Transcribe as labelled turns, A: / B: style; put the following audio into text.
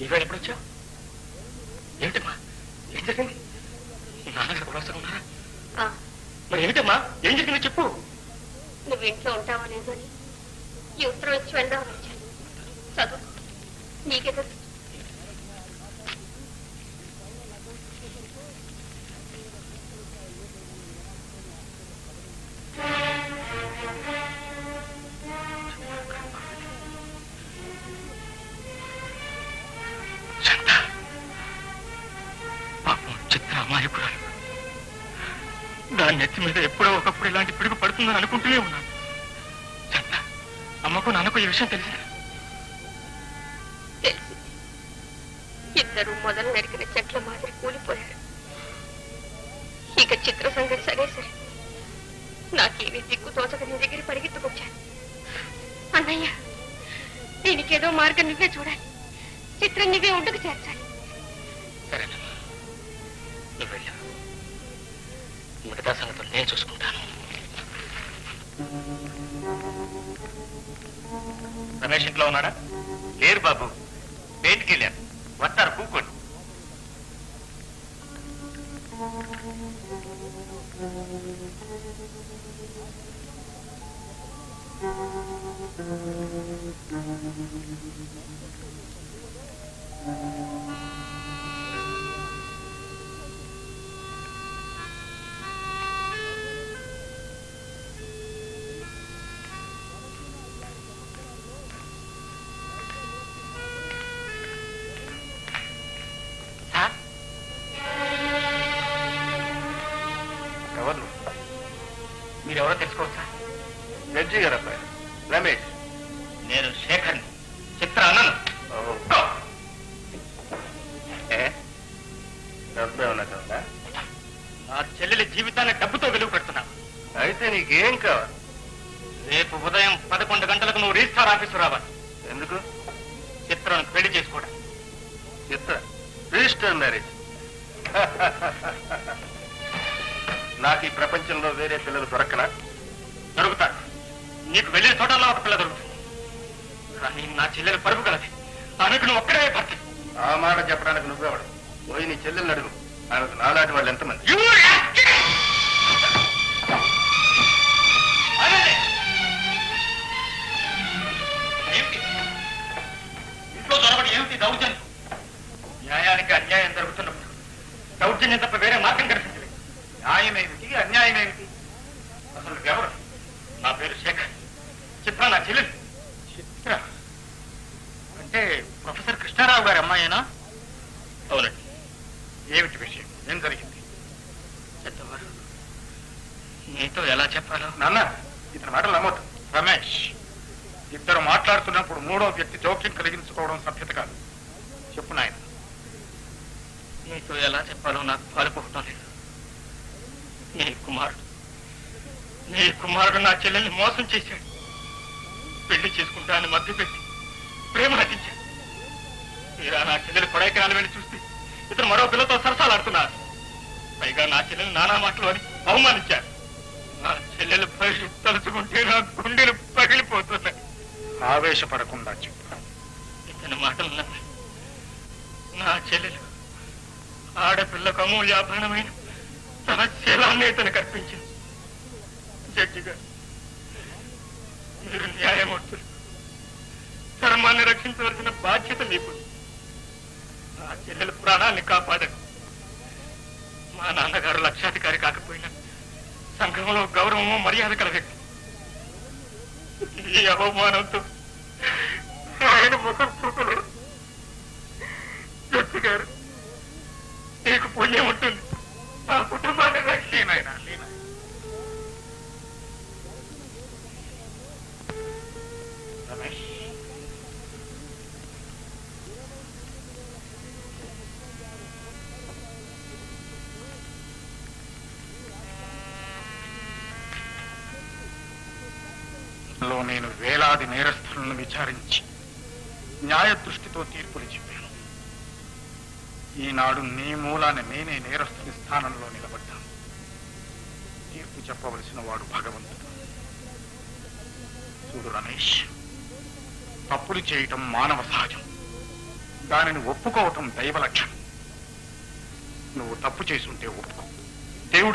A: ఈవేళ ఎప్పుడు వచ్చావు? ఏమిటమ్మా ఏం జరిగింది? నాన్నగారు కులాసగా ఉన్నారా? మరి ఏమిటమ్మా ఏం జరిగిందో చెప్పు.
B: నువ్వు ఇంట్లో ఉంటావా లేదు అని ఈ ఉత్తరం ఇచ్చి వెళ్దామని వచ్చాను. చదువు, నీకే తెలుసు.
A: అమాయకురాలు. దాని నెత్తి మీద ఎప్పుడో ఒకప్పుడు ఇలాంటి పిడుగు పడుతుందని అనుకుంటూనే ఉన్నాను. అమ్మకు నాన్నకు ఈ విషయం తెలిసిందా?
B: తెలిసింది. ఇద్దరు మొదలు నరికిన చెట్ల మాదిరి కూలిపోయారు. ఇక చిత్ర సంగతి సరే సరే, నాకేమీ దిక్కు తోచక నీ దగ్గర పరిగెత్తుకొచ్చాను. అన్నయ్య, దీనికేదో మార్గం నువ్వే చూడాలి. చిత్రం నువ్వే ఒడ్డుకు చేర్చాలి.
A: సరేనమ్మా, నువ్వు వెళ్ళా. మిగతా సంగతులు నేను చూసుకుంటాను. రమేష్ ఇంట్లో ఉన్నాడా?
C: లేరు బాబు, బయటికి వెళ్ళారు. వస్తారు, కూకోండి.
A: ఎవరు? మీరెవరో తెలుసుకోవచ్చా?
C: జడ్జి గారు అబ్బాయి రమేష్.
A: నేను శేఖర్ని, చిత్ర అన్నను.
C: డబ్బు ఏమన్నా కావాలా?
A: నా చెల్లెలి జీవితాన్ని డబ్బుతో వెలుగు పెడుతున్నా.
C: అయితే నీకేం కావాలి?
A: రేపు ఉదయం 11 గంటలకు నువ్వు రిజిస్టార్ ఆఫీసు రావాలి.
C: ఎందుకు?
A: చిత్రను పెళ్లి చేసుకోవడం.
C: చిత్ర రిజిస్టర్ మ్యారేజ్? నాకు ఈ ప్రపంచంలో వేరే పిల్లలు దొరకనా?
A: దొరుకుతారు. నీకు వెళ్ళిన చోటల్లో ఒక పిల్ల దొరుకుతుంది. కానీ నా చెల్లెలు పరుపు కలది. ఆమెకు నువ్వు ఒక్కడే భర్త.
C: ఆ మాట చెప్పడానికి నువ్వెవడు? పోయి నీ చెల్లెల్ని అడుగు. ఆమెకు నాలాంటి వాళ్ళు ఎంతమంది?
A: ఇంట్లో దొరకడం ఏమిటి దౌర్జన్యం? న్యాయానికి అన్యాయం జరుగుతున్నప్పుడు దౌర్జన్యం తప్ప వేరే మార్గం కనిపించలేదు.
C: న్యాయం ఏమిటి, అన్యాయం ఏమిటి?
A: అసలు ఎవరు? నా పేరు శేఖర్. చిత్ర నా చెల్లెలు. చిత్ర అంటే ప్రొఫెసర్ కృష్ణారావు గారి అమ్మాయేనా? అవునండి. ఏమిటి విషయం? ఏం జరిగింది? చెత్తవారు, నీతో ఎలా చెప్పాలో.
C: నాన్న, ఇతని మాటలు నమ్మొద్దు.
A: రమేష్, ఇద్దరు మాట్లాడుతున్నప్పుడు మూడో వ్యక్తి జోక్యం కలిగించుకోవడం సభ్యత కాదు. చెప్పు నాయన. నీతో ఎలా చెప్పాలో నాకు పాలుపోవటం లేదు. నీ కుమారుడు నా చెల్లెల్ని మోసం చేశాడు. పెళ్లి చేసుకుంటా అని మధ్య పెట్టి ప్రేమ నటించాడు. తీరా నా చెల్లెలు కొడైకెనాల్ వెళ్ళి చూస్తే ఇతను మరో పిల్లతో సరసాలాడుతున్నారు. పైగా నా చెల్లెలు నానా మాటలు అని అవమానించారు. నా చెల్లెలు భవిష్యత్తు తలుచుకుంటే నా గుండెలు పగిలిపోతున్నాయి.
C: ఆవేశపడకుండా చెప్పు.
A: ఇతని మాటలు నమ్మి నా చెల్లెలు ఆడపిల్లకు అమూల్యాభరణమైన తన శీలాన్ని ఇతను కల్పించింది. జడ్జి గారు, మీరు న్యాయమూర్తులు, ధర్మాన్ని రక్షించవలసిన బాధ్యత మీకు. నా చెల్లెలు ప్రాణాన్ని కాపాడండి. మా నాన్నగారు లక్షాధికారి కాకపోయినా సంఘంలో గౌరవము మర్యాద కల వ్యక్తి. ఈ అవమానంతో ఆయన ముఖం చూపులు. జడ్జి గారు, నీకు పుణ్యం ఉంటుంది. ఆ కుటుంబాన్ని రక్షణైనా రమేష్,
C: నేను వేలాది నేరస్తులను విచారించి న్యాయ దృష్టితో తీర్పులు చెప్పాను. ఈనాడు నీ మూలాన నేనే నేరస్తుని స్థానంలో నిలబడ్డాను. తీర్పు చెప్పవలసిన వాడు భగవంతుడు. చూడు రమేష్, తప్పులు చేయటం మానవ సహజం. దానిని ఒప్పుకోవటం దైవ లక్షణం. నువ్వు తప్పు చేసుంటే ఒప్పుకో. దేవుడు